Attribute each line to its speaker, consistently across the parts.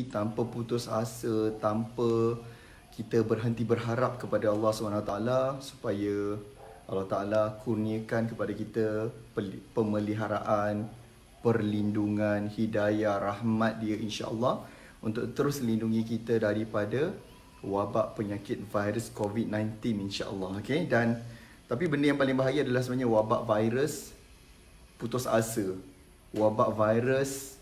Speaker 1: tanpa putus asa, tanpa kita berhenti berharap kepada Allah SWT supaya Allah Ta'ala kurniakan kepada kita pemeliharaan, perlindungan, hidayah, rahmat dia insya-Allah untuk terus lindungi kita daripada wabak penyakit virus COVID-19 insya-Allah. Okay? Dan tapi benda yang paling bahaya adalah sebenarnya wabak virus putus asa. Wabak virus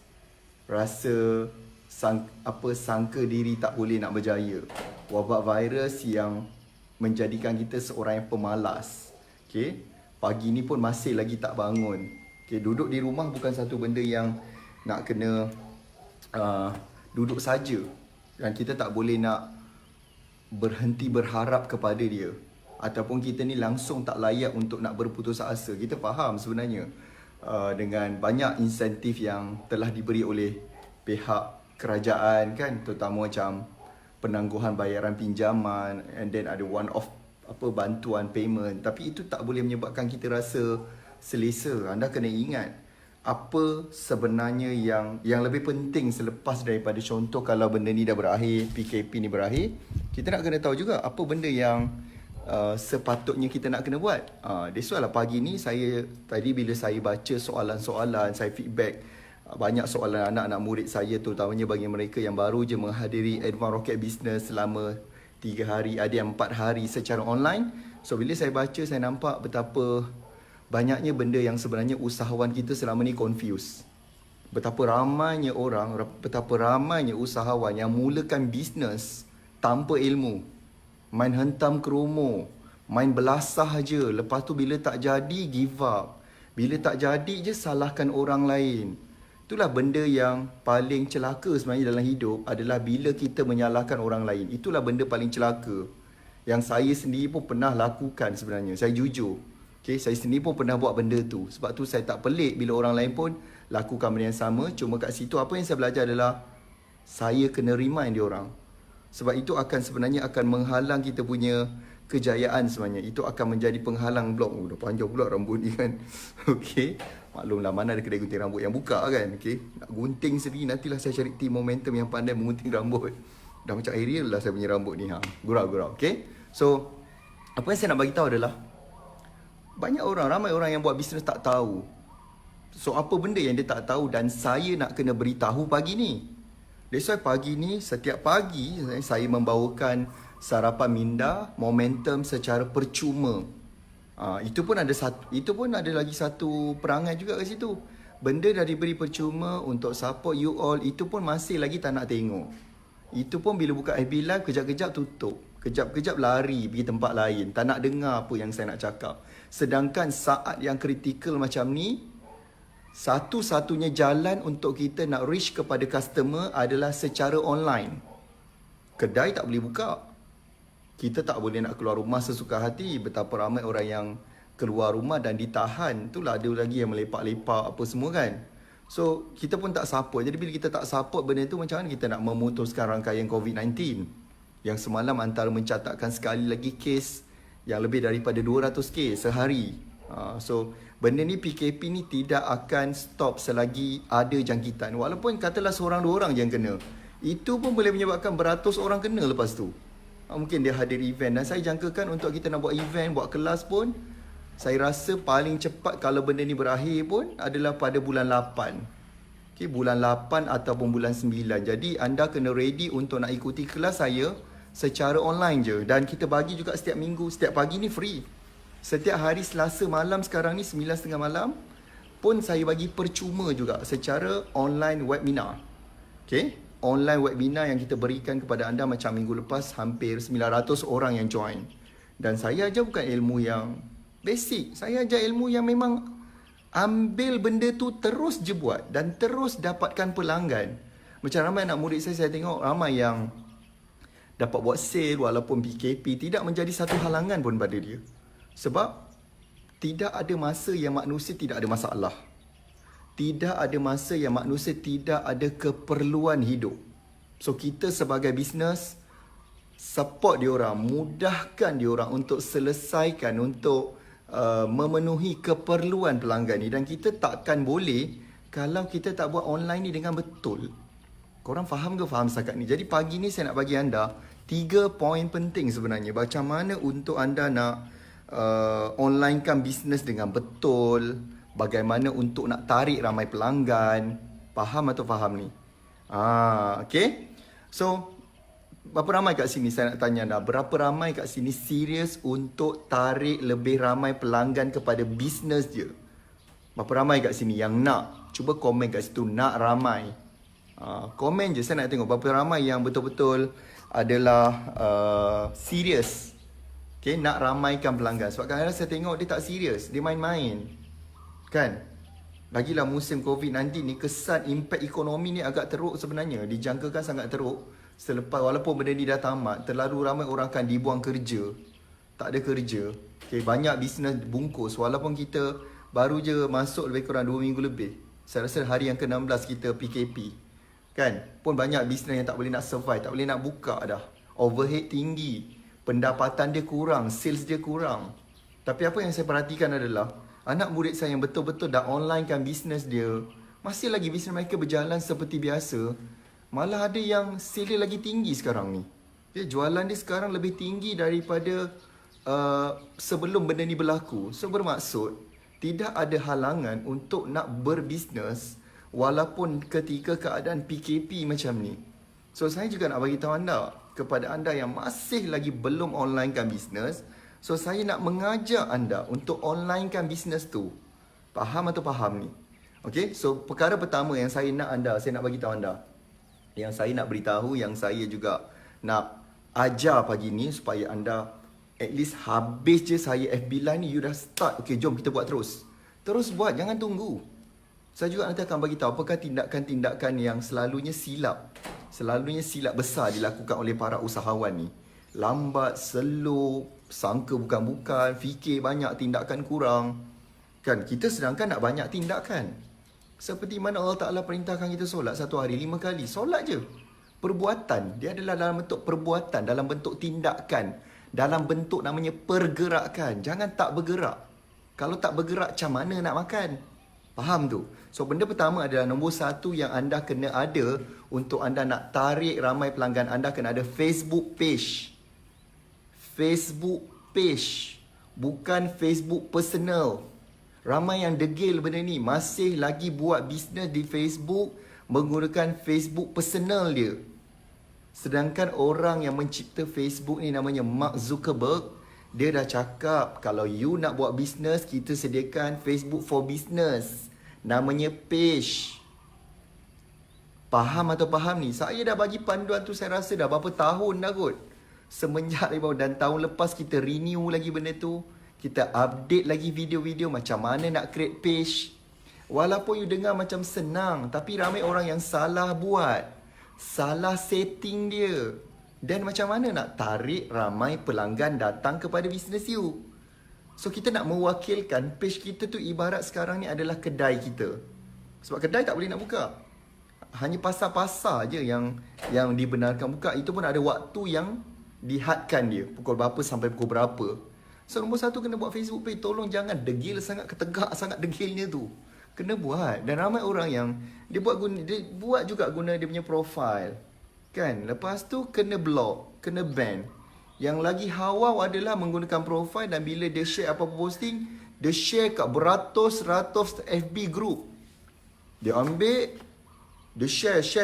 Speaker 1: rasa sangka diri tak boleh nak berjaya. Wabak virus yang menjadikan kita seorang yang pemalas. Okay? Pagi ni pun masih lagi tak bangun. Okay? Duduk di rumah bukan satu benda yang nak kena duduk saja. Dan kita tak boleh nak berhenti berharap kepada dia. Ataupun kita ni langsung tak layak untuk nak berputus asa. Kita faham sebenarnya dengan banyak insentif yang telah diberi oleh pihak kerajaan kan, terutama macam penangguhan bayaran pinjaman, and then ada one off bantuan payment, tapi itu tak boleh menyebabkan kita rasa selesa. Anda kena ingat apa sebenarnya yang lebih penting selepas daripada contoh kalau benda ni dah berakhir, PKP ni berakhir, kita nak kena tahu juga apa benda yang sepatutnya kita nak kena buat. That's why lah pagi ni saya tadi bila saya baca soalan-soalan, saya feedback banyak soalan anak-anak murid saya, terutamanya bagi mereka yang baru je menghadiri Advanced Rocket Business selama 3 hari, ada yang 4 hari secara online. So bila saya baca, saya nampak betapa banyaknya benda yang sebenarnya usahawan kita selama ni confused. Betapa ramainya orang, betapa ramainya usahawan yang mulakan bisnes tanpa ilmu. Main hentam kerumo, main belasah je. Lepas tu bila tak jadi, give up. Bila tak jadi je, salahkan orang lain. Itulah benda yang paling celaka sebenarnya dalam hidup, adalah bila kita menyalahkan orang lain. Itulah benda paling celaka yang saya sendiri pun pernah lakukan sebenarnya. Saya jujur. Okay, saya sendiri pun pernah buat benda tu. Sebab tu saya tak pelik bila orang lain pun lakukan benda yang sama. Cuma kat situ apa yang saya belajar adalah saya kena remind dia orang. Sebab itu sebenarnya akan menghalang kita punya kejayaan sebenarnya. Itu akan menjadi penghalang blok. Dah panjang pula rambut ni kan. Okey. Maklumlah mana ada kedai gunting rambut yang buka kan. Okey. Nak gunting sendiri, nantilah saya cari team momentum yang pandai menggunting rambut. Dah macam Ariel lah saya punya rambut ni. Gurau-gurau. Okey. So, apa yang saya nak bagi tahu adalah ramai orang yang buat bisnes tak tahu. So, apa benda yang dia tak tahu dan saya nak kena beritahu pagi ni. That's why pagi ni, setiap pagi saya membawakan sarapan minda momentum secara percuma. Itu pun ada lagi satu perangai juga kat situ. Benda dah diberi percuma untuk support you all, itu pun masih lagi tak nak tengok. Itu pun bila buka FB Live, kejap-kejap tutup. Kejap-kejap lari pergi tempat lain. Tak nak dengar apa yang saya nak cakap. Sedangkan saat yang kritikal macam ni, satu-satunya jalan untuk kita nak reach kepada customer adalah secara online. Kedai tak boleh buka. Kita tak boleh nak keluar rumah sesuka hati. Betapa ramai orang yang keluar rumah dan ditahan. Itulah ada lagi yang melepak-lepak apa semua kan. So, kita pun tak support. Jadi bila kita tak support benda tu, macam mana kita nak memutuskan rangkaian COVID-19? Yang semalam antara mencatatkan sekali lagi kes yang lebih daripada 200 kes sehari. So, benda ni PKP ni tidak akan stop selagi ada jangkitan. Walaupun katalah seorang dua orang je yang kena, itu pun boleh menyebabkan beratus orang kena lepas tu. Mungkin dia hadir event. Dan saya jangkakan untuk kita nak buat event, buat kelas pun, saya rasa paling cepat kalau benda ni berakhir pun adalah pada bulan 8. Okay, bulan 8 ataupun bulan 9. Jadi anda kena ready untuk nak ikuti kelas saya secara online je. Dan kita bagi juga setiap minggu, setiap pagi ni free. Setiap hari Selasa malam sekarang ni 9.30 malam pun saya bagi percuma juga secara online webinar. Okay? Online webinar yang kita berikan kepada anda macam minggu lepas hampir 900 orang yang join. Dan saya ajar bukan ilmu yang basic. Saya ajar ilmu yang memang ambil benda tu terus je buat dan terus dapatkan pelanggan. Macam ramai anak murid saya tengok ramai yang dapat buat sale walaupun PKP, tidak menjadi satu halangan pun pada dia. Sebab tidak ada masa yang manusia tidak ada masalah. Tidak ada masa yang manusia tidak ada keperluan hidup. So kita sebagai bisnes, support diorang, mudahkan diorang untuk selesaikan, untuk memenuhi keperluan pelanggan ni. Dan kita takkan boleh kalau kita tak buat online ni dengan betul. Korang faham ke faham setakat ni? Jadi pagi ni saya nak bagi anda 3 poin penting sebenarnya. Macam mana untuk anda nak onlinekan bisnes dengan betul. Bagaimana untuk nak tarik ramai pelanggan. Faham atau faham ni? Okay. So, berapa ramai kat sini saya nak tanya anda? Berapa ramai kat sini serius untuk tarik lebih ramai pelanggan kepada bisnes dia? Berapa ramai kat sini yang nak? Cuba komen kat situ, nak ramai. Komen je, saya nak tengok berapa ramai yang betul-betul adalah serius. Okay, nak ramaikan pelanggan. Sebab kadang-kadang saya tengok dia tak serius, dia main-main. Kan? Lagilah musim COVID-19 ni, kesan impak ekonomi ni agak teruk sebenarnya. Dijangkakan sangat teruk. Selepas, walaupun benda ni dah tamat, terlalu ramai orang akan dibuang kerja. Tak ada kerja. Okay, banyak bisnes bungkus. Walaupun kita baru je masuk lebih kurang 2 minggu lebih. Saya rasa hari yang ke-16 kita PKP. Kan? Pun banyak bisnes yang tak boleh nak survive, tak boleh nak buka dah. Overhead tinggi, pendapatan dia kurang, sales dia kurang. Tapi apa yang saya perhatikan adalah anak murid saya yang betul-betul dah online kan bisnes dia, masih lagi bisnes mereka berjalan seperti biasa. Malah ada yang sale dia lagi tinggi sekarang ni. Dia jualan dia sekarang lebih tinggi daripada sebelum benda ni berlaku. So bermaksud tidak ada halangan untuk nak berbisnes walaupun ketika keadaan PKP macam ni. So saya juga nak bagi tahu anda, kepada anda yang masih lagi belum onlinekan bisnes, so saya nak mengajak anda untuk onlinekan bisnes tu. Faham atau faham ni? Okay, so perkara pertama yang saya nak bagi tahu anda, yang saya nak beritahu, yang saya juga nak ajar pagi ni supaya anda at least habis je saya FB Live ni, you dah start. Okay, jom kita buat terus. Terus buat, jangan tunggu. Saya juga nanti akan bagi tahu apakah tindakan-tindakan yang selalunya silap besar dilakukan oleh para usahawan ni. Lambat, slow, sangka bukan-bukan, fikir banyak, tindakan kurang. Kan, kita sedangkan nak banyak tindakan. Seperti mana Allah Ta'ala perintahkan kita solat satu hari 5 kali. Solat je. Perbuatan. Dia adalah dalam bentuk perbuatan, dalam bentuk tindakan. Dalam bentuk namanya pergerakan. Jangan tak bergerak. Kalau tak bergerak, macam mana nak makan? Faham tu? So, benda pertama adalah nombor 1 yang anda kena ada untuk anda nak tarik ramai pelanggan. Anda kena ada Facebook page. Facebook page. Bukan Facebook personal. Ramai yang degil benda ni. Masih lagi buat bisnes di Facebook menggunakan Facebook personal dia. Sedangkan orang yang mencipta Facebook ni namanya Mark Zuckerberg. Dia dah cakap, kalau you nak buat bisnes, kita sediakan Facebook for Business. Namanya page. Faham atau faham ni? Saya dah bagi panduan tu, saya rasa dah berapa tahun dah kot. Semenjak dan tahun lepas kita renew lagi benda tu. Kita update lagi video-video macam mana nak create page. Walaupun you dengar macam senang, tapi ramai orang yang salah buat. Salah setting dia. Dan macam mana nak tarik ramai pelanggan datang kepada bisnes you. So kita nak mewakilkan page kita tu ibarat sekarang ni adalah kedai kita. Sebab kedai tak boleh nak buka. Hanya pasar-pasar je yang dibenarkan buka. Itu pun ada waktu yang dihadkan dia. Pukul berapa sampai pukul berapa. So nombor 1 kena buat Facebook page. Tolong jangan degil sangat, ketegak sangat degilnya tu. Kena buat. Dan ramai orang yang dia buat juga guna dia punya profile. Kan? Lepas tu kena block, kena ban. Yang lagi hawau adalah menggunakan profile dan bila dia share apa-apa posting, dia share kat beratus-ratus FB group. Dia ambil, dia share.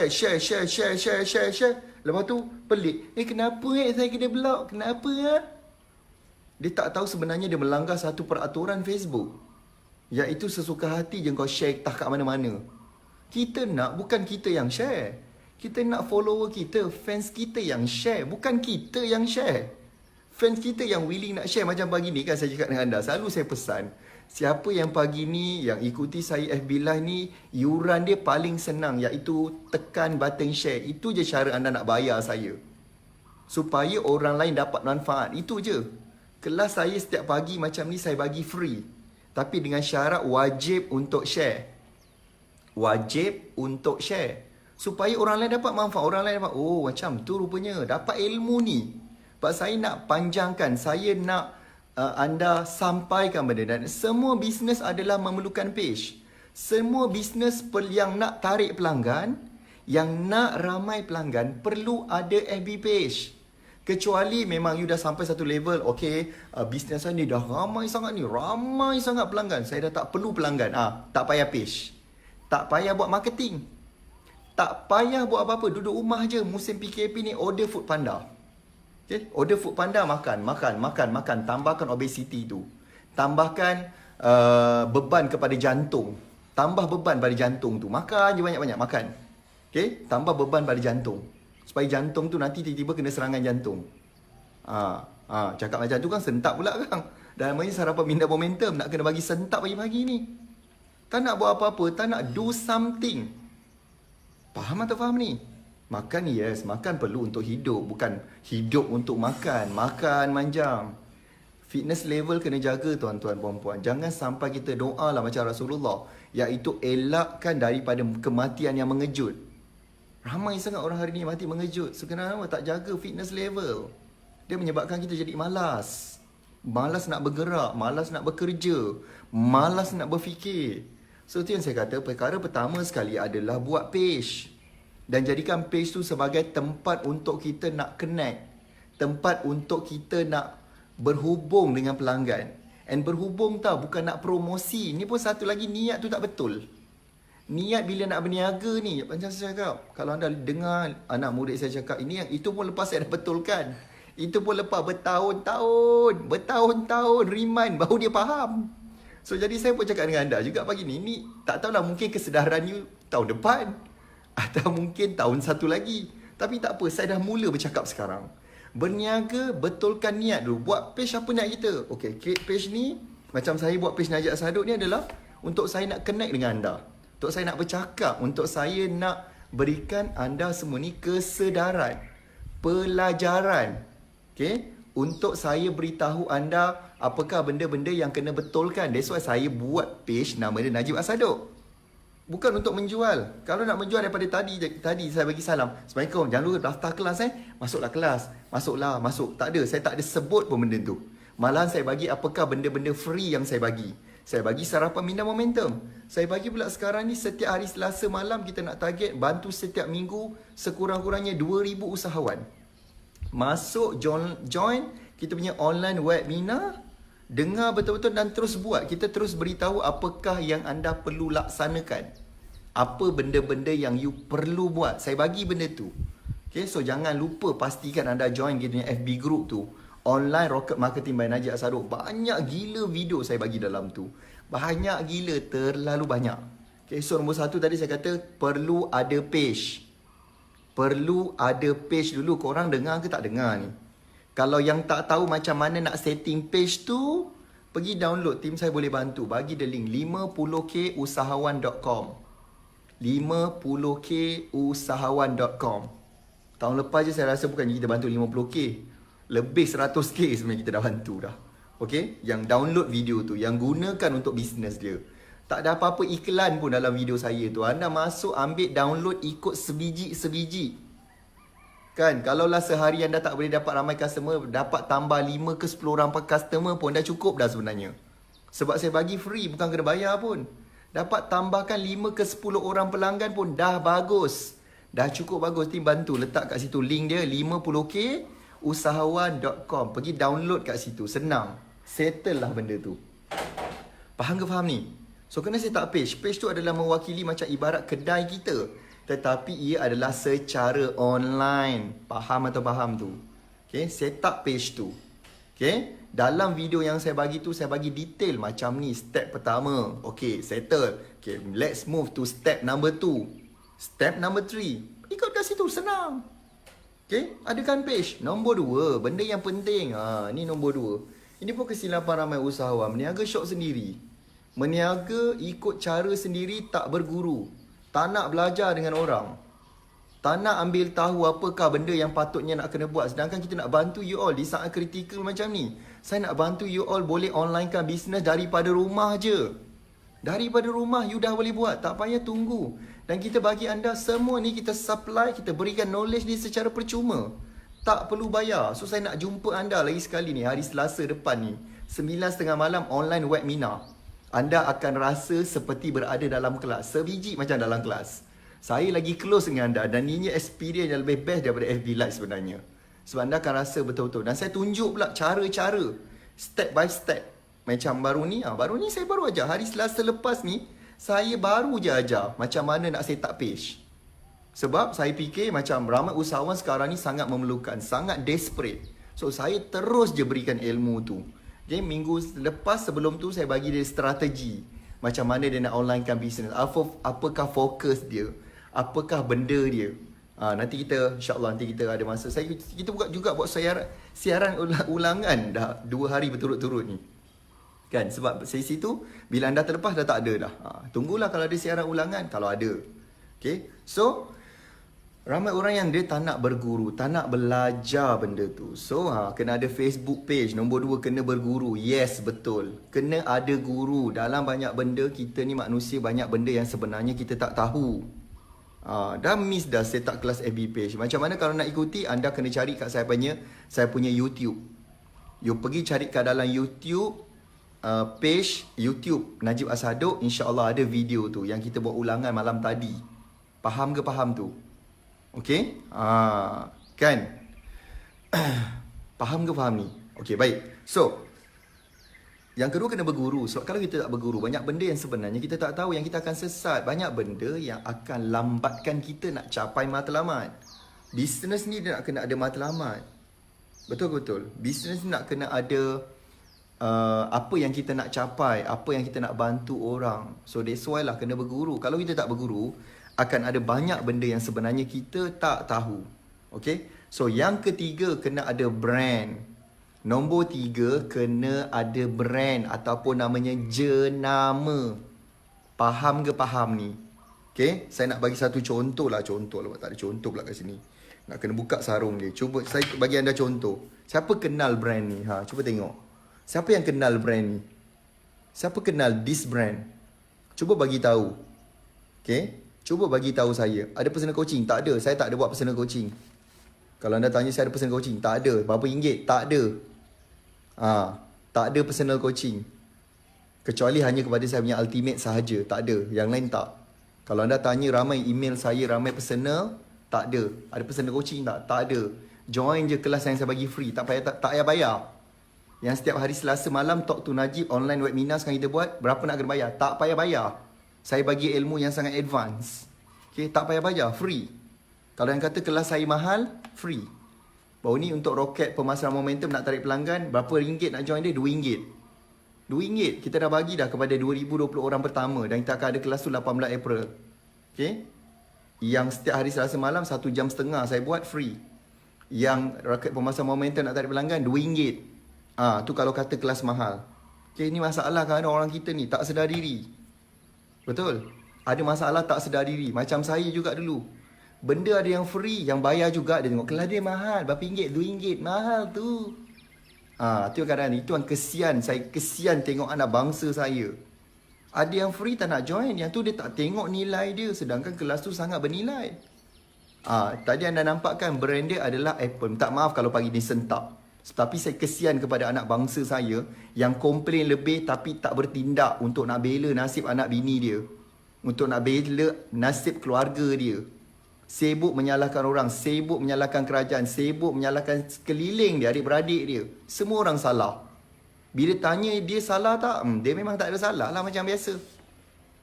Speaker 1: Lepas tu pelik. Kenapa saya kena block? Kenapa Dia tak tahu sebenarnya dia melanggar satu peraturan Facebook. Iaitu sesuka hati je kau share entah kat mana-mana. Kita nak, bukan kita yang share. Kita nak follower kita, fans kita yang share. Bukan kita yang share. Fans kita yang willing nak share. Macam pagi ni kan saya cakap dengan anda. Selalu saya pesan. Siapa yang pagi ni, yang ikuti saya FB Live ni, yuran dia paling senang. Iaitu tekan button share. Itu je cara anda nak bayar saya. Supaya orang lain dapat manfaat. Itu je. Kelas saya setiap pagi macam ni saya bagi free. Tapi dengan syarat wajib untuk share. Wajib untuk share. Supaya orang lain dapat manfaat. Orang lain dapat, oh macam tu rupanya. Dapat ilmu ni. Sebab saya nak panjangkan. Saya nak anda sampaikan benda. Dan semua bisnes adalah memerlukan page. Semua bisnes yang nak tarik pelanggan, Yang nak ramai pelanggan perlu ada FB page. Kecuali memang you dah sampai satu level, okay, bisnes saya ni dah ramai sangat ni, ramai sangat pelanggan, saya dah tak perlu pelanggan. Tak payah page. Tak payah buat marketing. Tak payah buat apa-apa, duduk rumah je. Musim PKP ni order Food Panda. Okay? Order Food Panda, makan. Tambahkan obesity tu. Tambahkan beban kepada jantung. Tambah beban pada jantung tu. Makan je banyak-banyak, makan. Okay? Tambah beban pada jantung. Supaya jantung tu nanti tiba-tiba kena serangan jantung. Cakap macam tu kan sentak pula kan. Dalam ni sarapan minda momentum. Nak kena bagi sentak pagi-pagi ni. Tak nak buat apa-apa. Tak nak do something. Faham atau faham ni? Makan yes. Makan perlu untuk hidup. Bukan hidup untuk makan. Makan manjam. Fitness level kena jaga tuan-tuan puan-puan. Jangan sampai kita doa lah macam Rasulullah. Iaitu elakkan daripada kematian yang mengejut. Ramai sangat orang hari ni mati mengejut. So kenapa tak jaga fitness level? Dia menyebabkan kita jadi malas. Malas nak bergerak, malas nak bekerja, malas nak berfikir. So itu yang saya kata, perkara pertama sekali adalah buat page. Dan jadikan page tu sebagai tempat untuk kita nak connect. Tempat untuk kita nak berhubung dengan pelanggan. And berhubung tau, bukan nak promosi. Ni pun satu lagi, niat tu tak betul. Niat bila nak berniaga ni, macam saya cakap, kalau anda dengar anak murid saya cakap, itu pun lepas saya dah betulkan. Itu pun lepas bertahun-tahun remind baru dia faham. So jadi saya pun cakap dengan anda juga pagi ni tak tahulah, mungkin kesedaran you tahun depan atau mungkin tahun satu lagi. Tapi tak apa, saya dah mula bercakap sekarang. Berniaga, betulkan niat dulu. Buat page apa niat kita? Okay, create page ni, macam saya buat page Najib Asaduk ni adalah untuk saya nak connect dengan anda. Untuk saya nak bercakap, untuk saya nak berikan anda semua ni kesedaran, pelajaran. Okay? Untuk saya beritahu anda apakah benda-benda yang kena betulkan. That's why saya buat page nama dia Najib Asaduk. Bukan untuk menjual. Kalau nak menjual daripada tadi saya bagi salam. Assalamualaikum, jangan lupa daftar kelas Masuklah kelas. Masuk. Tak ada, saya tak ada sebut pun benda tu. Malahan saya bagi apakah benda-benda free yang saya bagi. Saya bagi sarapan minda momentum. Saya bagi pula sekarang ni setiap hari Selasa malam kita nak target bantu setiap minggu sekurang-kurangnya 2,000 usahawan. Masuk join kita punya online webinar, dengar betul-betul dan terus buat. Kita terus beritahu apakah yang anda perlu laksanakan. Apa benda-benda yang you perlu buat. Saya bagi benda tu. Okay, so jangan lupa pastikan anda join kita punya FB group tu. Online Rocket Marketing by Najib Asaduk. Banyak gila video saya bagi dalam tu. Banyak gila, terlalu banyak. Okay, so nombor satu tadi saya kata perlu ada page. Perlu ada page dulu. Korang dengar ke tak dengar ni? Kalau yang tak tahu macam mana nak setting page tu, pergi download. Tim saya boleh bantu. Bagi dia link 50kusahawan.com 50kusahawan.com. Tahun lepas je saya rasa bukan kita bantu 50k. Lebih 100k sebenarnya kita dah bantu dah. Okay? Yang download video tu. Yang gunakan untuk bisnes dia. Tak ada apa-apa iklan pun dalam video saya tu. Anda masuk, ambil, download, ikut sebiji-sebiji. Kan? Kalaulah sehari anda tak boleh dapat ramai customer, dapat tambah 5 ke 10 orang customer pun dah cukup dah sebenarnya. Sebab saya bagi free, bukan kena bayar pun. Dapat tambahkan 5 ke 10 orang pelanggan pun dah bagus. Dah cukup bagus. Tim bantu letak kat situ link dia 50k usahawan.com. Pergi download kat situ. Senang. Settle lah benda tu. Faham ke faham ni? So kena set up page. Page tu adalah mewakili macam ibarat kedai kita. Tetapi ia adalah secara online. Faham atau faham tu? Okay, set up page tu. Okay, dalam video yang saya bagi tu, saya bagi detail macam ni. Step pertama. Okay, settle. Okay, let's move to step number 2. Step number 3. Ikut kat situ, senang. Okay, adakan page. Nombor 2, benda yang penting. Ni nombor 2. Ini pun kesilapan ramai usahawan. Meniaga shop sendiri. Meniaga ikut cara sendiri, tak berguru. Tak nak belajar dengan orang. Tak nak ambil tahu apakah benda yang patutnya nak kena buat. Sedangkan kita nak bantu you all di saat kritikal macam ni. Saya nak bantu you all boleh onlinekan bisnes daripada rumah je. Daripada rumah you dah boleh buat. Tak payah tunggu. Dan kita bagi anda semua ni, kita supply, kita berikan knowledge ni secara percuma. Tak perlu bayar. So saya nak jumpa anda lagi sekali ni hari Selasa depan ni. 9:30 malam online webinar. Anda akan rasa seperti berada dalam kelas. Sebiji macam dalam kelas. Saya lagi close dengan anda dan ini experience yang lebih best daripada FB Live sebenarnya. Sebab anda akan rasa betul-betul. Dan saya tunjuk pula cara-cara, step by step. Macam baru ni saya baru ajar. Hari Selasa lepas ni, saya baru je ajar macam mana nak set up page. Sebab saya fikir macam ramai usahawan sekarang ni sangat memerlukan, sangat desperate. So saya terus je berikan ilmu tu. Jadi minggu lepas sebelum tu saya bagi dia strategi. Macam mana dia nak onlinekan bisnes. Apakah fokus dia. Apakah benda dia. Nanti kita, insyaAllah nanti kita ada masa. Kita juga buat siaran ulangan dah 2 hari berturut-turut ni. Kan, sebab sesi tu bila anda terlepas dah tak ada dah. Tunggulah kalau ada siaran ulangan, kalau ada. Okay, so ramai orang yang dia tak nak berguru, tak nak belajar benda tu. So kena ada Facebook page. Nombor 2, kena berguru. Yes, betul. Kena ada guru. Dalam banyak benda, kita ni manusia banyak benda yang sebenarnya kita tak tahu. Dah miss dah set up kelas FB page. Macam mana kalau nak ikuti, anda kena cari kat saya punya YouTube. You pergi cari kat dalam YouTube, page YouTube Najib Asaduk, insya-Allah ada video tu yang kita buat ulangan malam tadi. Faham ke faham tu? Okey? Kan? Faham ke faham ni? Okey, baik. So, yang kedua kena berguru. Sebab kalau kita tak berguru, banyak benda yang sebenarnya kita tak tahu, yang kita akan sesat. Banyak benda yang akan lambatkan kita nak capai matlamat. Bisnes ni dia nak kena ada matlamat. Betul-betul. Bisnes ni nak kena ada apa yang kita nak capai, apa yang kita nak bantu orang. So that's why lah kena berguru. Kalau kita tak berguru, akan ada banyak benda yang sebenarnya kita tak tahu. Okay? So yang ketiga, kena ada brand. Nombor 3, kena ada brand ataupun namanya jenama. Faham ke faham ni? Okay? Saya nak bagi satu contoh lah. Tak ada contoh pula kat sini. Nak kena buka sarung dia. Cuba saya bagi anda contoh. Siapa kenal brand ni? Cuba tengok. Siapa yang kenal brand ni? Siapa kenal this brand? Cuba bagi tahu. Okay? Cuba bagi tahu saya. Ada personal coaching? Tak ada. Saya tak ada buat personal coaching. Kalau anda tanya saya ada personal coaching, tak ada. Berapa ringgit? Tak ada. Tak ada personal coaching. Kecuali hanya kepada saya punya ultimate sahaja. Tak ada. Yang lain tak. Kalau anda tanya ramai email saya, ramai personal, tak ada. Ada personal coaching tak? Tak ada. Join je kelas yang saya bagi free. Tak payah bayar. Yang setiap hari Selasa malam Talk to Najib online webinar sekarang kita buat, berapa nak kena bayar? Tak payah bayar. Saya bagi ilmu yang sangat advance. Okay, tak payah bayar, free. Kalau yang kata kelas saya mahal, free. Baru ni untuk roket pemasaran momentum nak tarik pelanggan, berapa ringgit nak join dia? RM2. RM2 kita dah bagi dah kepada 2020 orang pertama dan kita akan ada kelas tu 18 April. Okay? Yang setiap hari Selasa malam 1.5 jam saya buat free. Yang roket pemasaran momentum nak tarik pelanggan RM2. Tu kalau kata kelas mahal. Okay, ini masalah kan orang kita ni tak sedar diri. Betul? Ada masalah tak sedar diri. Macam saya juga dulu. Benda ada yang free, yang bayar juga. Dia tengok kelas dia mahal. Berapa ringgit? RM2. Mahal tu. Tu kadang-kadang itu yang kesian. Saya kesian tengok anak bangsa saya. Ada yang free tak nak join. Yang tu dia tak tengok nilai dia. Sedangkan kelas tu sangat bernilai. Tadi anda nampakkan brand dia adalah Apple. Tak maaf kalau pagi ni sentak. Tapi saya kesian kepada anak bangsa saya yang komplain lebih tapi tak bertindak untuk nak bela nasib anak bini dia. Untuk nak bela nasib keluarga dia. Sibuk menyalahkan orang, sibuk menyalahkan kerajaan, sibuk menyalahkan sekeliling dia, adik-beradik dia. Semua orang salah. Bila tanya dia salah tak? Dia memang tak ada salah lah macam biasa.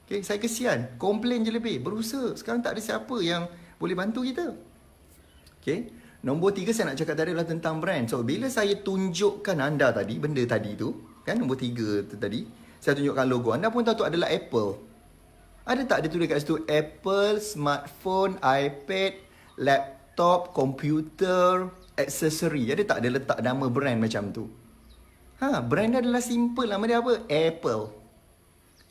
Speaker 1: Okay, saya kesian. Komplain je lebih. Berusaha. Sekarang tak ada siapa yang boleh bantu kita. Okay. Nombor 3 saya nak cakap tadi adalah tentang brand. So, bila saya tunjukkan anda tadi, benda tadi tu, kan nombor 3 tu tadi, saya tunjukkan logo. Anda pun tahu tu adalah Apple. Ada tak dia tulis kat situ Apple, smartphone, iPad, laptop, komputer, aksesori. Ada tak dia letak nama brand macam tu? Brand dia adalah simple. Nama dia apa? Apple.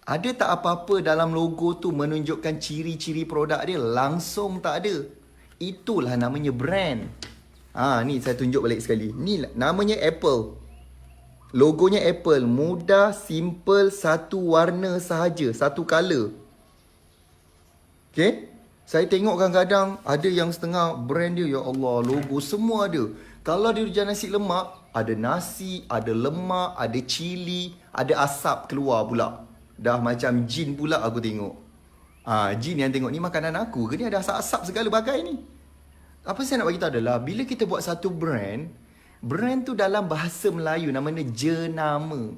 Speaker 1: Ada tak apa-apa dalam logo tu menunjukkan ciri-ciri produk dia? Langsung tak ada. Itulah namanya brand. Ni saya tunjuk balik sekali. Ni namanya Apple. Logonya Apple. Mudah, simple, satu warna sahaja, satu color. Okay? Saya tengok kadang-kadang ada yang setengah brand dia, ya Allah, logo semua ada. Kalau dia jual nasi lemak, ada nasi, ada lemak, ada cili, ada asap keluar pula. Dah macam jin pula aku tengok. Jin yang tengok ni makanan aku ke ni, ada asap-asap segala bagai ni. Apa saya nak bagi tahu adalah, bila kita buat satu brand tu dalam bahasa Melayu namanya jenama.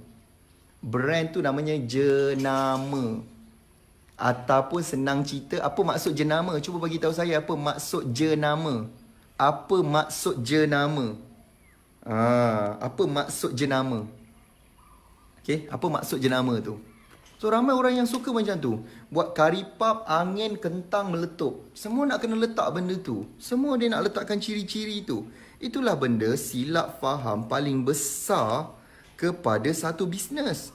Speaker 1: Brand tu namanya jenama. Ataupun senang cerita, apa maksud jenama? Cuba bagi tahu saya apa maksud jenama. Apa maksud jenama? Apa maksud jenama? Okay, apa maksud jenama tu? So ramai orang yang suka macam tu. Buat kari pap, angin, kentang meletup. Semua nak kena letak benda tu. Semua dia nak letakkan ciri-ciri tu. Itulah benda silap faham paling besar kepada satu bisnes.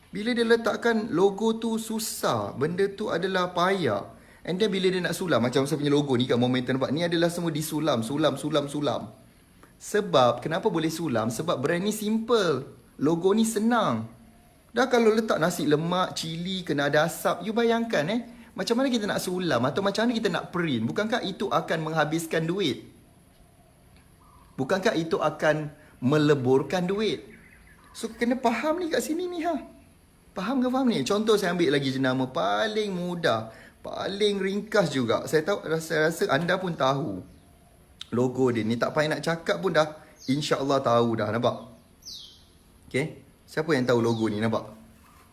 Speaker 1: Bila dia letakkan logo tu susah, benda tu adalah payah. And then bila dia nak sulam, macam saya punya logo ni kat Momentum, nampak? Ni adalah semua disulam, sulam. Sebab, kenapa boleh sulam? Sebab brand ni simple. Logo ni senang. Dah kalau letak nasi lemak, cili, kena ada asap, you bayangkan macam mana kita nak sulam atau macam mana kita nak print. Bukankah itu akan menghabiskan duit? Bukankah itu akan meleburkan duit? So kena faham ni kat sini ni Faham ke faham ni? Contoh saya ambil lagi jenama paling mudah, paling ringkas juga. Saya rasa anda pun tahu. Logo dia ni tak payah nak cakap pun dah insya-Allah tahu dah, nampak? Okay? Siapa yang tahu logo ni, nampak?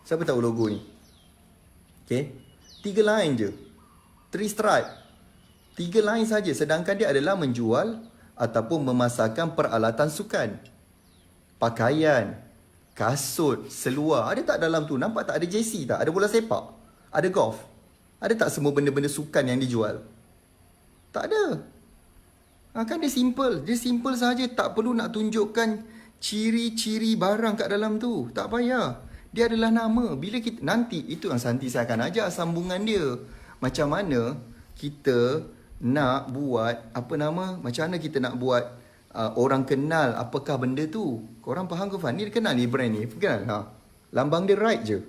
Speaker 1: Siapa tahu logo ni? Okay? 3 line je. 3 stripe. 3 line saja. Sedangkan dia adalah menjual ataupun memasarkan peralatan sukan. Pakaian, kasut, seluar. Ada tak dalam tu? Nampak tak ada jersey tak? Ada bola sepak? Ada golf? Ada tak semua benda-benda sukan yang dijual? Tak ada. Kan dia simple. Dia simple saja. Tak perlu nak tunjukkan ciri-ciri barang kat dalam tu. Tak payah. Dia adalah nama. Bila kita nanti, itu yang nanti saya akan ajar sambungan dia. Macam mana kita nak buat macam mana kita nak buat orang kenal apakah benda tu. Korang faham ke faham? Ni kenal ni brand ni. Kenal? Lambang dia right je.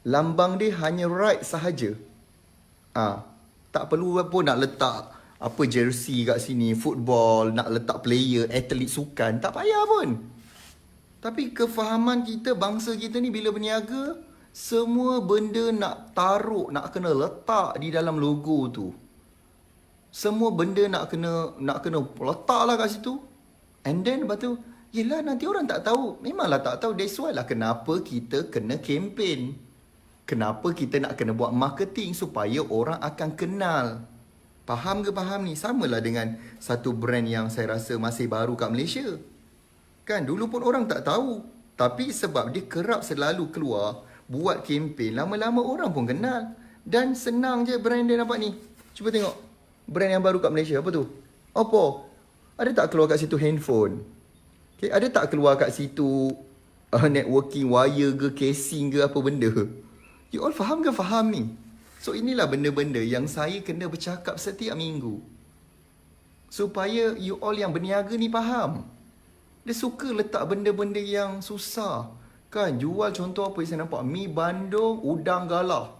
Speaker 1: Lambang dia hanya right sahaja. Tak perlu pun nak letak jersey kat sini, football, nak letak player, atlet sukan, tak payah pun. Tapi kefahaman kita, bangsa kita ni bila berniaga, semua benda nak taruh, nak kena letak di dalam logo tu. Semua benda nak kena letaklah kat situ. And then lepas tu, yelah nanti orang tak tahu. Memanglah tak tahu. That's why lah kenapa kita kena campaign. Kenapa kita nak kena buat marketing supaya orang akan kenal. Faham ke faham ni? Samalah dengan satu brand yang saya rasa masih baru kat Malaysia. Kan dulu pun orang tak tahu. Tapi sebab dia kerap selalu keluar, buat kempen, lama-lama orang pun kenal. Dan senang je brand dia, nampak ni. Cuba tengok. Brand yang baru kat Malaysia, apa tu? Oppo. Ada tak keluar kat situ handphone? Okay, ada tak keluar kat situ networking wire ke, casing ke, apa benda? You all faham ke faham ni? So inilah benda-benda yang saya kena bercakap setiap minggu. Supaya you all yang berniaga ni faham. Dia suka letak benda-benda yang susah. Kan jual contoh apa yang saya nampak. Mi Bandung Udang Galah.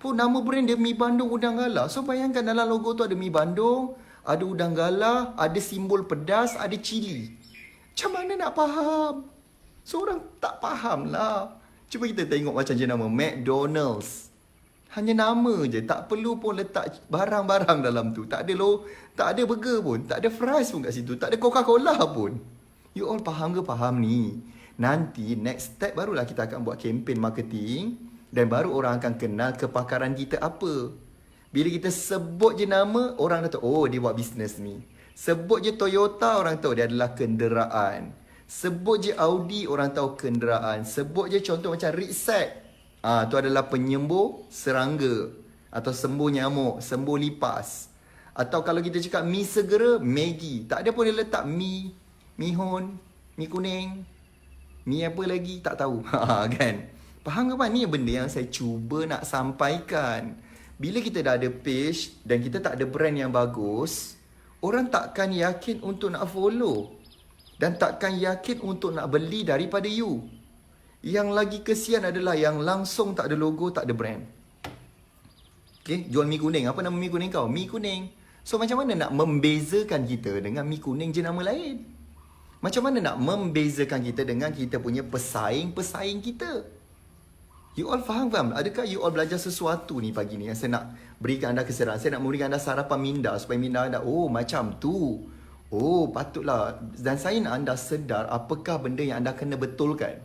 Speaker 1: Pun nama brand dia Mi Bandung Udang Galah. So bayangkan dalam logo tu ada Mi Bandung, ada Udang Galah, ada simbol pedas, ada cili. Macam mana nak faham? So orang tak faham lah. Cuba kita tengok macam jenama McDonald's. Hanya nama je, tak perlu pun letak barang-barang dalam tu. Tak ada burger pun, tak ada fries pun kat situ, tak ada Coca-Cola pun. You all faham ke faham ni? Nanti next step barulah kita akan buat campaign marketing dan baru orang akan kenal kepakaran kita apa. Bila kita sebut je nama, orang dah tahu, oh dia buat bisnes ni. Sebut je Toyota, orang tahu dia adalah kenderaan. Sebut je Audi, orang tahu kenderaan. Sebut je contoh macam Rixac. Tu adalah penyembuh serangga atau sembuh nyamuk, sembuh lipas. Atau kalau kita cakap mi segera, Maggi. Tak ada pun dia letak mi, mihun, mi kuning, mi apa lagi, tak tahu. Kan? Faham ke apa? Ni benda yang saya cuba nak sampaikan. Bila kita dah ada page dan kita tak ada brand yang bagus, orang takkan yakin untuk nak follow. Dan takkan yakin untuk nak beli daripada you. Yang lagi kesian adalah yang langsung tak ada logo, tak ada brand. Okay, jual mi kuning. Apa nama mi kuning kau? Mi kuning. So macam mana nak membezakan kita dengan mi kuning jenama lain? Macam mana nak membezakan kita dengan kita punya pesaing-pesaing kita? You all faham? Adakah you all belajar sesuatu ni pagi ni yang saya nak berikan anda kesedaran? Saya nak memberikan anda sarapan minda supaya minda anda, oh macam tu. Oh patutlah. Dan saya nak anda sedar apakah benda yang anda kena betulkan.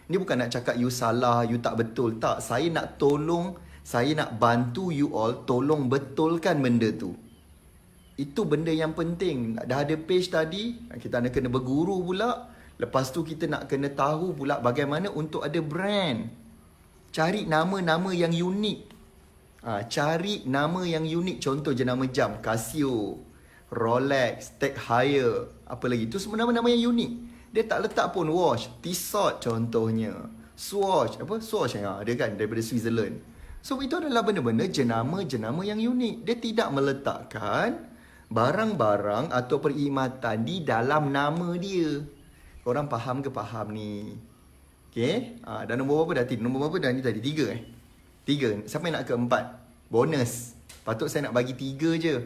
Speaker 1: Ini bukan nak cakap you salah, you tak betul. Tak, saya nak tolong, saya nak bantu you all tolong betulkan benda tu. Itu benda yang penting. Dah ada page tadi, kita nak kena berguru pula. Lepas tu kita nak kena tahu pula bagaimana untuk ada brand. Cari nama-nama yang unik. Cari nama yang unik. Contoh jenama jam, Casio, Rolex, Tag Heuer, apa lagi. Itu semua nama-nama yang unik. Dia tak letak pun watch, Tissot contohnya. Swatch, apa? Swatch yang ada kan daripada Switzerland. So itu adalah benda-benda jenama-jenama yang unik. Dia tidak meletakkan barang-barang atau perkhidmatan di dalam nama dia. Korang faham ke faham ni? Okay, dan nombor berapa dah? Nombor berapa dah ni tadi? 3 3. Siapa yang nak ke 4? Bonus. Patut saya nak bagi 3 je.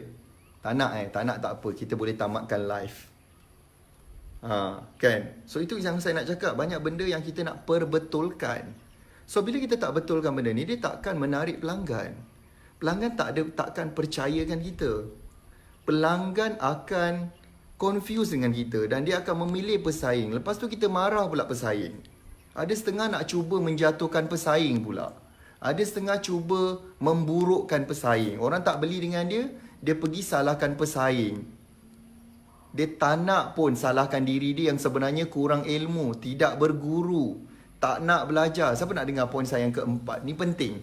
Speaker 1: Tak nak tak nak tak apa. Kita boleh tamatkan live. Kan? So itu yang saya nak cakap. Banyak benda yang kita nak perbetulkan. So bila kita tak betulkan benda ni, dia takkan menarik pelanggan. Pelanggan takkan percayakan kita. Pelanggan akan confuse dengan kita dan dia akan memilih pesaing. Lepas tu kita marah pula pesaing. Ada setengah nak cuba menjatuhkan pesaing pula. Ada setengah cuba memburukkan pesaing. Orang tak beli dengan dia, dia pergi salahkan pesaing. Dia tak nak pun salahkan diri dia yang sebenarnya kurang ilmu, tidak berguru, tak nak belajar. Siapa nak dengar poin saya yang keempat? Ni penting.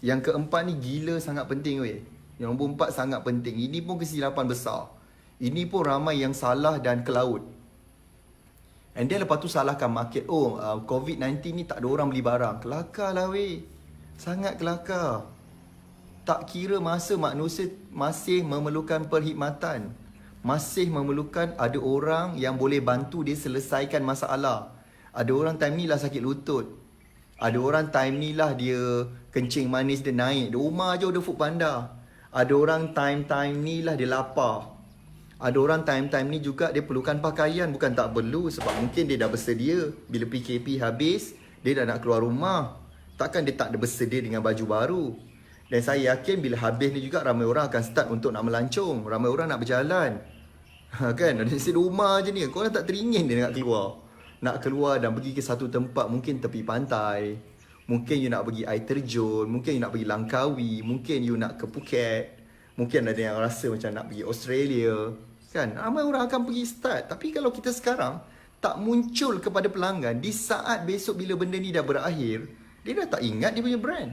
Speaker 1: Yang keempat ni gila sangat penting weh. Yang nombor 4 sangat penting. Ini pun kesilapan besar. Ini pun ramai yang salah dan ke laut. And then lepas tu salahkan market. Oh, COVID-19 ni tak ada orang beli barang. Kelakar lah weh. Sangat kelakar. Tak kira masa manusia masih memerlukan perkhidmatan. Masih memerlukan ada orang yang boleh bantu dia selesaikan masalah. Ada orang time ni lah sakit lutut. Ada orang time ni lah dia kencing manis dia naik. Di rumah je ada food panda. Ada orang time ni lah dia lapar. Ada orang time ni juga dia perlukan pakaian. Bukan tak perlu sebab mungkin dia dah bersedia. Bila PKP habis, dia dah nak keluar rumah. Takkan dia tak ada bersedia dengan baju baru. Dan saya yakin bila habis ni juga ramai orang akan start untuk nak melancong. Ramai orang nak berjalan. Kan? Dari rumah je ni. Korang tak teringin dia nak keluar. Nak keluar dan pergi ke satu tempat. Mungkin tepi pantai. Mungkin you nak pergi air terjun. Mungkin you nak pergi Langkawi. Mungkin you nak ke Phuket. Mungkin ada yang rasa macam nak pergi Australia. Kan? Ramai orang akan pergi start. Tapi kalau kita sekarang tak muncul kepada pelanggan, di saat besok bila benda ni dah berakhir, dia dah tak ingat dia punya brand.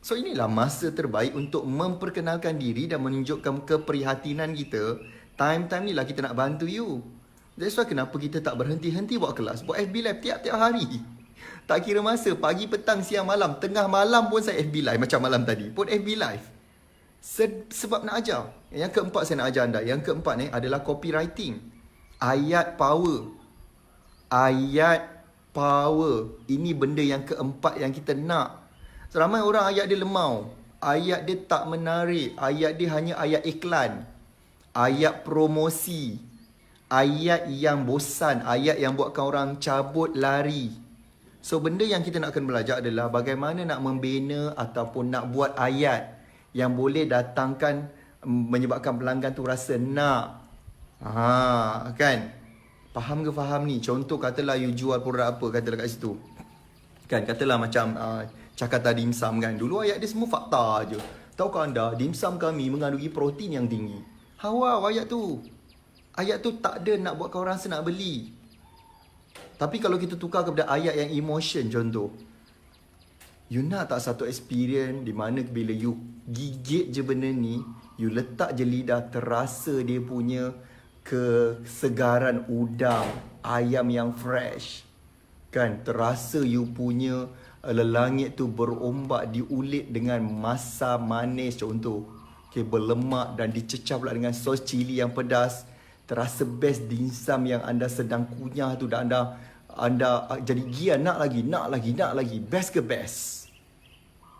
Speaker 1: So inilah masa terbaik untuk memperkenalkan diri dan menunjukkan keprihatinan kita. Time-time ni lah kita nak bantu you. That's why kenapa kita tak berhenti-henti buat kelas. Buat FB Live tiap-tiap hari. Tak kira masa, pagi, petang, siang, malam. Tengah malam pun saya FB Live macam malam tadi. Pun FB Live. Sebab nak ajar. Yang keempat saya nak ajar anda. Yang keempat ni adalah copywriting. Ayat power. Ayat power. Ini benda yang keempat yang kita nak. Ramai orang ayat dia lemau. Ayat dia tak menarik. Ayat dia hanya ayat iklan. Ayat promosi. Ayat yang bosan. Ayat yang buatkan orang cabut lari. So benda yang kita nak kena belajar adalah bagaimana nak membina ataupun nak buat ayat yang boleh datangkan, menyebabkan pelanggan tu rasa nak. Kan? Faham ke faham ni? Contoh katalah you jual produk apa, katalah kat situ. Kan? Katalah macam Jakarta dimsum kan. Dulu ayat dia semua fakta je. Tahukah anda, dimsum kami mengandungi protein yang tinggi. Wow, ayat tu. Ayat tu tak ada nak buatkan orang rasa nak beli. Tapi kalau kita tukar kepada ayat yang emotion contoh. You nak tak satu experience di mana bila you gigit je benda ni, you letak je lidah, terasa dia punya kesegaran udang, ayam yang fresh. Kan? Terasa you punya lelangit tu berombak, diulit dengan masa manis contoh. Okay, berlemak dan dicecah pula dengan sos cili yang pedas. Terasa best dimsum yang anda sedang kunyah tu dan anda jadi gila nak lagi. Best ke best?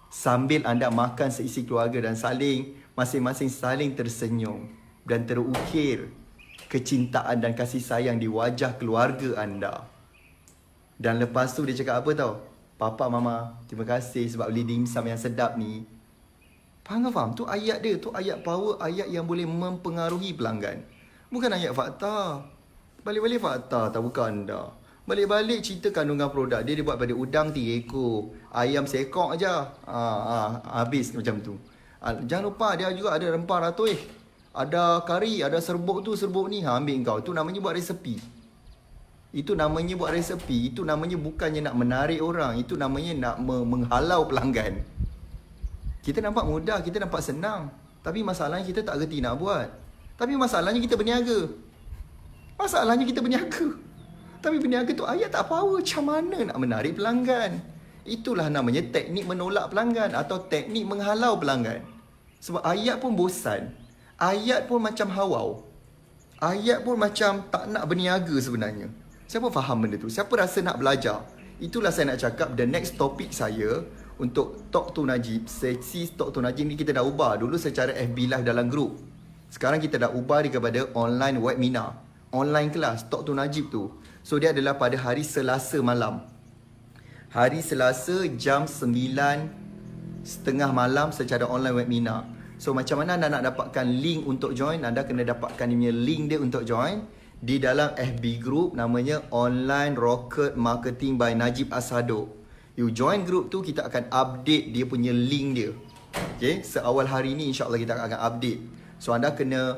Speaker 1: Sambil anda makan seisi keluarga dan masing-masing saling tersenyum dan terukir kecintaan dan kasih sayang di wajah keluarga anda. Dan lepas tu dia cakap apa tau? Papa, Mama, terima kasih sebab beli dimsum yang sedap ni. Faham tak faham? Tu ayat dia, tu ayat power, ayat yang boleh mempengaruhi pelanggan. Bukan ayat fakta. Balik-balik fakta, tak bukan anda. Balik-balik cerita kandungan produk. Dia dibuat pada udang 3 ekor, ayam seekor aja. Habis macam tu. Jangan lupa dia juga ada rempah ratus. Ada kari, ada serbuk tu, serbuk ni. Ambil kau. Tu namanya buat resepi. Itu namanya buat resepi. Itu namanya bukannya nak menarik orang. Itu namanya nak menghalau pelanggan. Kita nampak mudah, kita nampak senang. Tapi masalahnya kita tak reti nak buat. Tapi masalahnya kita berniaga. Tapi berniaga tu ayat tak power. Macam mana nak menarik pelanggan? Itulah namanya teknik menolak pelanggan atau teknik menghalau pelanggan. Sebab ayat pun bosan. Ayat pun macam hawau. Ayat pun macam tak nak berniaga sebenarnya. Siapa faham benda tu? Siapa rasa nak belajar? Itulah saya nak cakap the next topic saya untuk Talk to Najib. Sesi Talk to Najib ni kita dah ubah. Dulu secara FB Live dalam grup. Sekarang kita dah ubah dia kepada online webinar. Online kelas Talk to Najib tu. So dia adalah pada hari Selasa malam. Hari Selasa jam 9.30 malam secara online webinar. So macam mana anda nak dapatkan link untuk join? Anda kena dapatkan dia link dia untuk join di dalam FB group namanya Online Rocket Marketing by Najib Asadok. You join group tu, kita akan update dia punya link dia. Okay, seawal hari ni insyaAllah kita akan update. So anda kena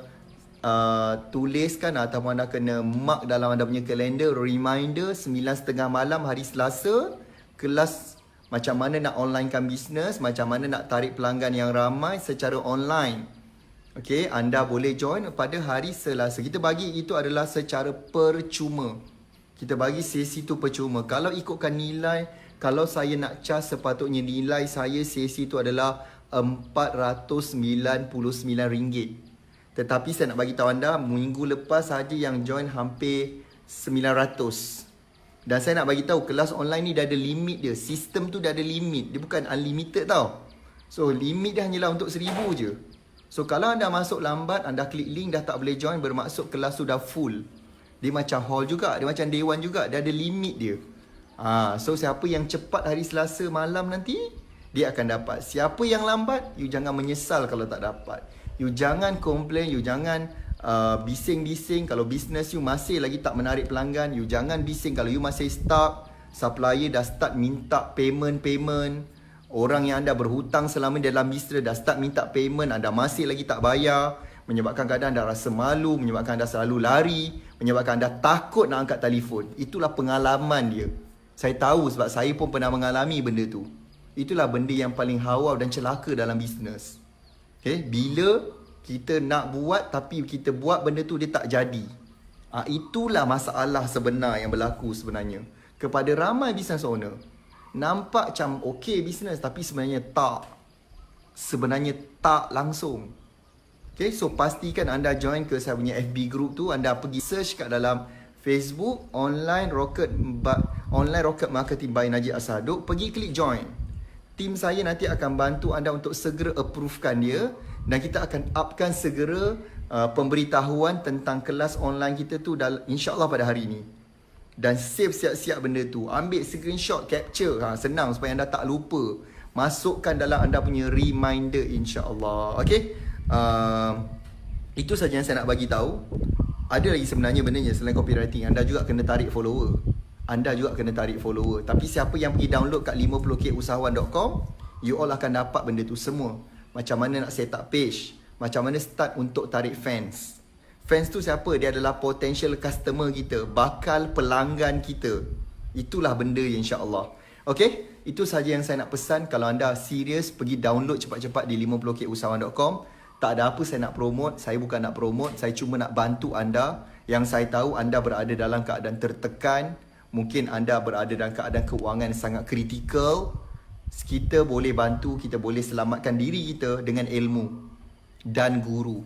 Speaker 1: tuliskan ataupun anda kena mark dalam anda punya kalender reminder 9.30 malam hari Selasa. Kelas macam mana nak onlinekan bisnes, macam mana nak tarik pelanggan yang ramai secara online. Okay, anda boleh join pada hari Selasa. Kita bagi itu adalah secara percuma. Kita bagi sesi tu percuma. Kalau ikutkan nilai, kalau saya nak charge, sepatutnya nilai saya sesi tu adalah RM499. Tetapi saya nak bagi tahu anda, minggu lepas saja yang join hampir 900. Dan saya nak bagi tahu kelas online ni dah ada limit dia. Sistem tu dah ada limit. Dia bukan unlimited tau. So limit dia hanyalah untuk 1000 je. So kalau anda masuk lambat, anda klik link dah tak boleh join, bermaksud kelas tu dah full. Dia macam hall juga, dia macam day one juga, dia ada limit dia. So siapa yang cepat hari Selasa malam nanti, dia akan dapat. Siapa yang lambat, you jangan menyesal kalau tak dapat. You jangan complain, you jangan bising-bising kalau bisnes you masih lagi tak menarik pelanggan. You jangan bising kalau you masih stuck, supplier dah start minta payment. Orang yang anda berhutang selama dalam bisnes dah start minta payment, anda masih lagi tak bayar, menyebabkan kadang anda rasa malu, menyebabkan anda selalu lari, menyebabkan anda takut nak angkat telefon. Itulah pengalaman dia. Saya tahu sebab saya pun pernah mengalami benda tu. Itulah benda yang paling hawau dan celaka dalam bisnes. Okay? Bila kita nak buat tapi kita buat benda tu dia tak jadi. Itulah masalah sebenar yang berlaku sebenarnya. Kepada ramai business owner. Nampak macam okey bisnes tapi sebenarnya tak. Sebenarnya tak langsung. Okay, so pastikan anda join ke saya punya FB group tu. Anda pergi search kat dalam Facebook Online Rocket Marketing by Najib Asadok. Pergi klik join. Tim saya nanti akan bantu anda untuk segera approvekan dia. Dan kita akan upkan segera pemberitahuan tentang kelas online kita tu insyaAllah pada hari ini. Dan save siap-siap benda tu. Ambil screenshot, capture. Senang supaya anda tak lupa. Masukkan dalam anda punya reminder insya-Allah. Okey. Itu saja yang saya nak bagi tahu. Ada lagi sebenarnya bendanya selain copywriting. Anda juga kena tarik follower. Tapi siapa yang pergi download kat 50kusahawan.com, you all akan dapat benda tu semua. Macam mana nak set up page, macam mana start untuk tarik fans. Fans tu siapa? Dia adalah potential customer kita, bakal pelanggan kita. Itulah benda insya-Allah. Okey, itu saja yang saya nak pesan. Kalau anda serius, pergi download cepat-cepat di 50kusahawan.com. Tak ada apa saya nak promote, saya bukan nak promote, saya cuma nak bantu anda. Yang saya tahu anda berada dalam keadaan tertekan, mungkin anda berada dalam keadaan kewangan sangat kritikal. Kita boleh bantu, kita boleh selamatkan diri kita dengan ilmu dan guru.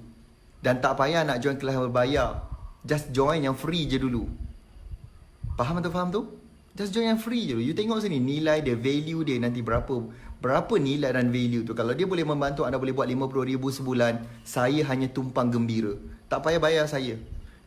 Speaker 1: Dan tak payah nak join kelas berbayar. Just join yang free je dulu. Faham tu? Just join yang free je dulu. You tengok sini nilai dia, value dia nanti berapa nilai dan value tu. Kalau dia boleh membantu anda boleh buat 50,000 sebulan, saya hanya tumpang gembira. Tak payah bayar saya.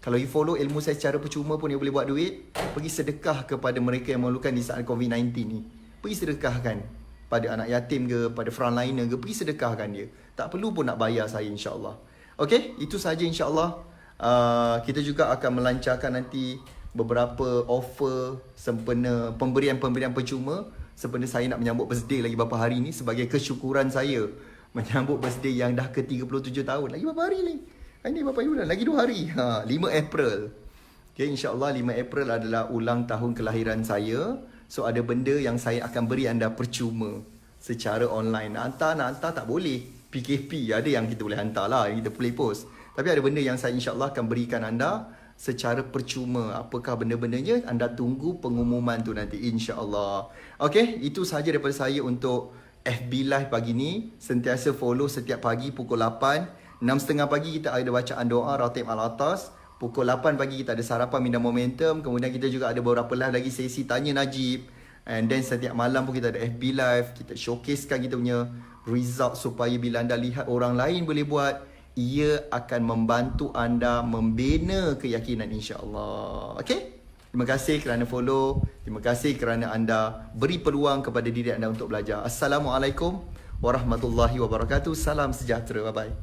Speaker 1: Kalau you follow ilmu saya secara percuma pun you boleh buat duit. Pergi sedekah kepada mereka yang memerlukan di saat COVID-19 ni. pergi sedekahkan pada anak yatim ke, pada frontliner ke, pergi sedekahkan dia. Tak perlu pun nak bayar saya, insyaAllah. Okey, itu saja insyaAllah. Kita juga akan melancarkan nanti beberapa offer sempena pemberian-pemberian percuma sempena saya nak menyambut birthday lagi beberapa hari ni, sebagai kesyukuran saya menyambut birthday yang dah ke 37 tahun. Lagi berapa hari ni? Ini berapa bulan? Lagi 2 hari. 5 April. Okay, insyaAllah 5 April adalah ulang tahun kelahiran saya. So ada benda yang saya akan beri anda percuma secara online. Nak hantar tak boleh. PKP ada yang kita boleh hantar lah, yang kita boleh post. Tapi ada benda yang saya insyaAllah akan berikan anda secara percuma. Apakah benda-bendanya? Anda tunggu pengumuman tu nanti, insyaAllah. Okay, itu sahaja daripada saya untuk FB Live pagi ni. Sentiasa follow setiap pagi pukul 8. 6.30 pagi kita ada bacaan doa Ratib Al-Atas. Pukul 8 pagi kita ada sarapan minda momentum. Kemudian kita juga ada beberapa live lagi, sesi tanya Najib. And then setiap malam pun kita ada FB Live. Kita showcasekan kita punya result supaya bila anda lihat orang lain boleh buat, ia akan membantu anda membina keyakinan, insyaAllah. Okay? Terima kasih kerana follow. Terima kasih kerana anda beri peluang kepada diri anda untuk belajar. Assalamualaikum warahmatullahi wabarakatuh. Salam sejahtera. Bye-bye.